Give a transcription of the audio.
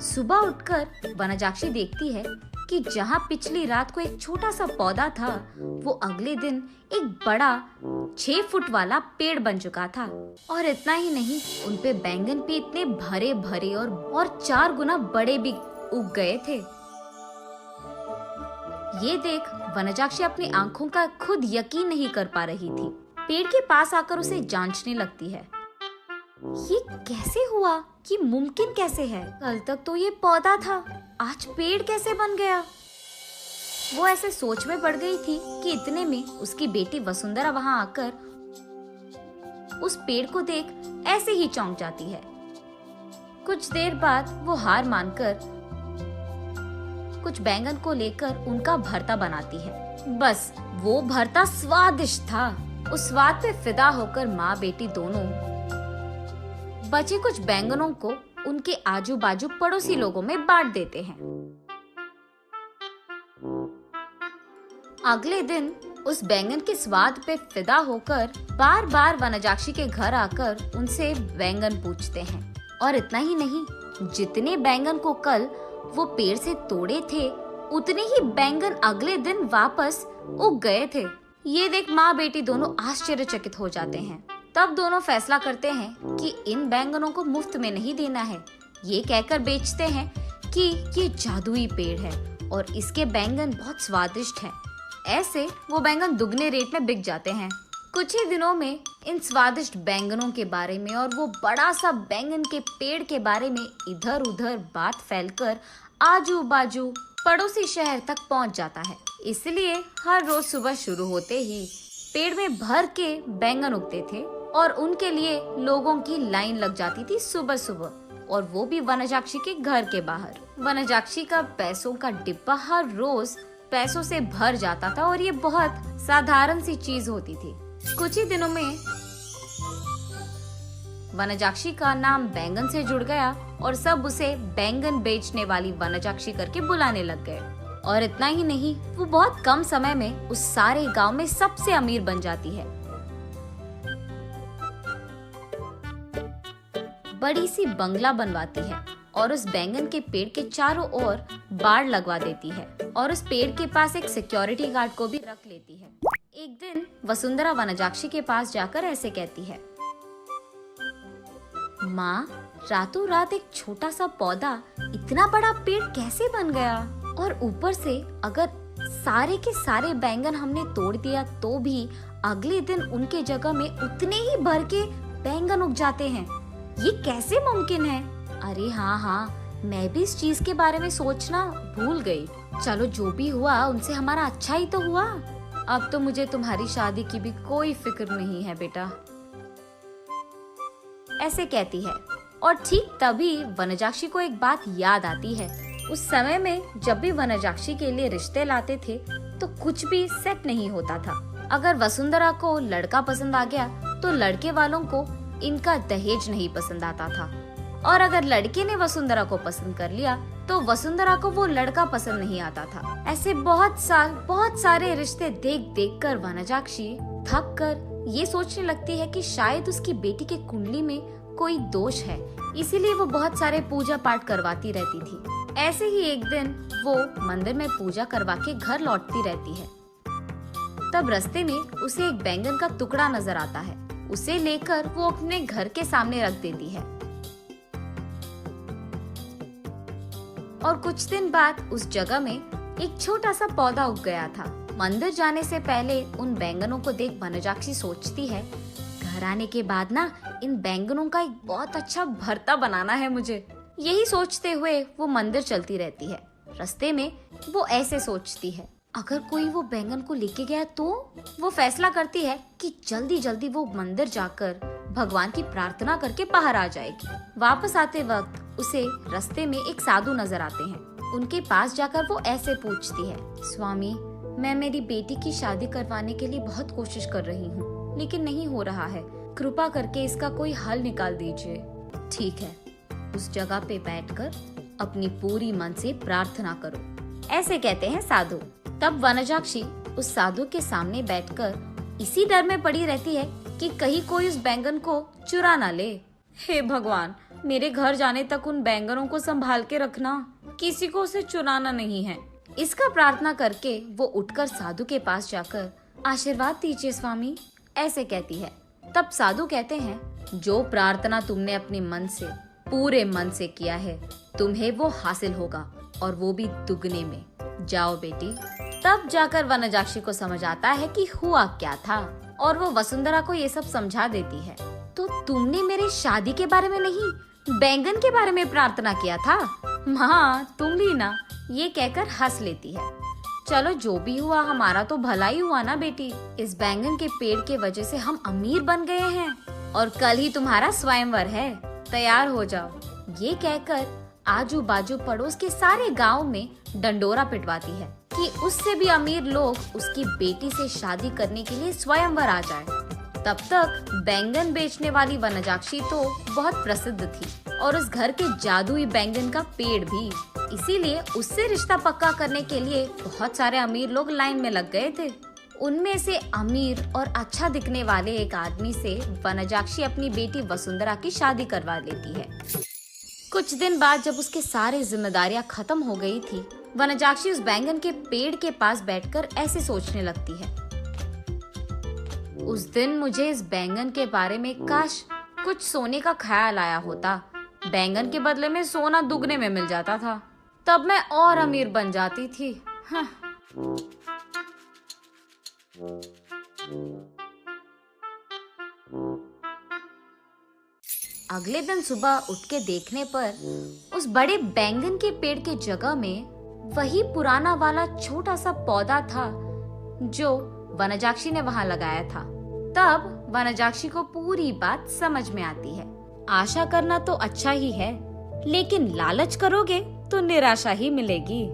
सुबह उठकर वनजाक्षी देखती है कि जहाँ पिछली रात को एक छोटा सा पौधा था, वो अगले दिन एक बड़ा 6 फुट वाला पेड़ बन चुका था। और इतना ही नहीं, उनपे बैंगन भी इतने भरे भरे और 4 गुना बड़े भी उग गए थे। ये देख वनजाक्षी अपनी आंखों का खुद यकीन नहीं कर पा रही थी। पेड़ के पास आकर उसे जांचने लगती है। ये कैसे हुआ? ये मुमकिन कैसे है? कल तक तो ये पौधा था, आज पेड़ कैसे बन गया? वो ऐसे सोच में पड़ गई थी कि इतने में उसकी बेटी वसुंधरा वहां आकर उस पेड़ को देख ऐसे ही चौंक जाती है। कुछ देर बाद वो हार मानकर कुछ बैंगन को लेकर उनका भरता बनाती है। बस वो भरता स्वादिष्ट था। उस स्वाद पे फिदा होकर माँ बेटी दोनों बचे कुछ बैंगनों को उनके आजू बाजू पड़ोसी लोगों में बांट देते हैं। अगले दिन उस बैंगन के स्वाद पे फिदा होकर बार बार वनजाक्षी के घर आकर उनसे बैंगन पूछते हैं। और इतना ही नहीं, जितने बैंगन को कल वो पेड़ से तोड़े थे, उतने ही बैंगन अगले दिन वापस उग गए थे। ये देख माँ बेटी दोनों आश्चर्यचकित हो जाते हैं। तब दोनों फैसला करते हैं कि इन बैंगनों को मुफ्त में नहीं देना है। ये कहकर बेचते हैं कि ये जादुई पेड़ है और इसके बैंगन बहुत स्वादिष्ट हैं। ऐसे वो बैंगन दुगने रेट में बिक जाते हैं। कुछ ही दिनों में इन स्वादिष्ट बैंगनों के बारे में और वो बड़ा सा बैंगन के पेड़ के बारे में इधर उधर बात फैलकर आजू बाजू पड़ोसी शहर तक पहुंच जाता है। इसलिए हर रोज सुबह शुरू होते ही पेड़ में भर के बैंगन उगते थे और उनके लिए लोगों की लाइन लग जाती थी सुबह सुबह, और वो भी वनजाक्षी के घर के बाहर। वनजाक्षी का पैसों का डिब्बा हर रोज पैसों से भर जाता था और ये बहुत साधारण सी चीज होती थी। कुछ ही दिनों में वनजाक्षी का नाम बैंगन से जुड़ गया और सब उसे बैंगन बेचने वाली वनजाक्षी करके बुलाने लग गए। और इतना ही नहीं, वो बहुत कम समय में उस सारे गांव में सबसे अमीर बन जाती है। बड़ी सी बंगला बनवाती है और उस बैंगन के पेड़ के चारों ओर बाड़ लगवा देती है और उस पेड़ के पास एक सिक्योरिटी गार्ड को भी रख लेती है। एक दिन वसुंधरा वनजाक्षी के पास जाकर ऐसे कहती है, माँ, रातों रात एक छोटा सा पौधा इतना बड़ा पेड़ कैसे बन गया? और ऊपर से अगर सारे के सारे बैंगन हमने तोड़ दिया तो भी अगले दिन उनके जगह में उतने ही भर के बैंगन उग जाते हैं। ये कैसे मुमकिन है? अरे हाँ, मैं भी इस चीज के बारे में सोचना भूल गई। चलो जो भी हुआ उनसे हमारा अच्छा ही तो हुआ। अब तो मुझे तुम्हारी शादी की भी कोई फिक्र नहीं है बेटा, ऐसे कहती है। और ठीक तभी वनजाक्षी को एक बात याद आती है। उस समय में जब भी वनजाक्षी के लिए रिश्ते लाते थे तो कुछ भी सेट नहीं होता था। अगर वसुंधरा को लड़का पसंद आ गया तो लड़के वालों को इनका दहेज नहीं पसंद आता था, और अगर लड़के ने वसुंधरा को पसंद कर लिया तो वसुंधरा को वो लड़का पसंद नहीं आता था। ऐसे बहुत सारे रिश्ते देख देख कर वनजाक्षी थक कर ये सोचने लगती है कि शायद उसकी बेटी के कुंडली में कोई दोष है, इसीलिए वो बहुत सारे पूजा पाठ करवाती रहती थी। ऐसे ही एक दिन वो मंदिर में पूजा करवा के घर लौटती रहती है। तब रास्ते में उसे एक बैंगन का टुकड़ा नजर आता है। उसे लेकर वो अपने घर के सामने रख देती है। और कुछ दिन बाद उस जगह में एक छोटा सा पौधा उग गया था। मंदिर जाने से पहले उन बैंगनों को देख वनजाक्षी सोचती है, घर आने के बाद ना इन बैंगनों का एक बहुत अच्छा भरता बनाना है मुझे। यही सोचते हुए वो मंदिर चलती रहती है। रास्ते में वो ऐसे सोचती है, अगर कोई वो बैंगन को लेके गया तो वो फैसला करती है कि जल्दी जल्दी वो मंदिर जाकर भगवान की प्रार्थना करके बाहर आ जाएगी। वापस आते वक्त उसे रास्ते में एक साधु नजर आते हैं। उनके पास जाकर वो ऐसे पूछती है, स्वामी, मैं मेरी बेटी की शादी करवाने के लिए बहुत कोशिश कर रही हूँ, लेकिन नहीं हो रहा है। कृपा करके इसका कोई हल निकाल दीजिए। ठीक है, उस जगह पे बैठकर अपनी पूरी मन से प्रार्थना करो, ऐसे कहते हैं साधु। तब वनजाक्षी उस साधु के सामने बैठकर इसी डर में पड़ी रहती है कि कहीं कोई उस बैंगन को चुरा ना ले। हे भगवान, मेरे घर जाने तक उन बैंगनों को संभाल के रखना, किसी को उसे चुराना नहीं है। इसका प्रार्थना करके वो उठकर साधु के पास जाकर आशीर्वाद दीजिए स्वामी, ऐसे कहती है। तब साधु कहते हैं, जो प्रार्थना तुमने अपने मन से, पूरे मन से किया है, तुम्हें वो हासिल होगा, और वो भी दुगने में। जाओ बेटी। तब जाकर वनजाक्षी को समझ आता है कि हुआ क्या था, और वो वसुंधरा को ये सब समझा देती है। तो तुमने मेरे शादी के बारे में नहीं, बैंगन के बारे में प्रार्थना किया था? हाँ, तुम भी ना, ये कहकर हंस लेती है। चलो जो भी हुआ, हमारा तो भला ही हुआ ना बेटी। इस बैंगन के पेड़ के वजह से हम अमीर बन गए हैं, और कल ही तुम्हारा स्वयंवर है, तैयार हो जाओ। ये कहकर आजू बाजू पड़ोस के सारे गांव में डंडोरा पिटवाती है कि उससे भी अमीर लोग उसकी बेटी से शादी करने के लिए स्वयंवर आ जाए। तब तक बैंगन बेचने वाली वनजाक्षी तो बहुत प्रसिद्ध थी, और उस घर के जादुई बैंगन का पेड़ भी। इसीलिए उससे रिश्ता पक्का करने के लिए बहुत सारे अमीर लोग लाइन में लग गए थे। उनमें से अमीर और अच्छा दिखने वाले एक आदमी से वनजाक्षी अपनी बेटी वसुंधरा की शादी करवा लेती है। कुछ दिन बाद जब उसके सारे जिम्मेदारियां खत्म हो गई थी, वनजाक्षी उस बैंगन के पेड़ के पास बैठकर ऐसे सोचने लगती है, उस दिन मुझे इस बैंगन के बारे में काश कुछ सोने का ख्याल आया होता। बैंगन के बदले में सोना दुगने में मिल जाता था, तब मैं और अमीर बन जाती थी। हाँ। अगले दिन सुबह उठ के देखने पर उस बड़े बैंगन के पेड़ के जगह में वही पुराना वाला छोटा सा पौधा था जो वनजाक्षी ने वहां लगाया था। तब वनजाक्षी को पूरी बात समझ में आती है। आशा करना तो अच्छा ही है, लेकिन लालच करोगे तो निराशा ही मिलेगी।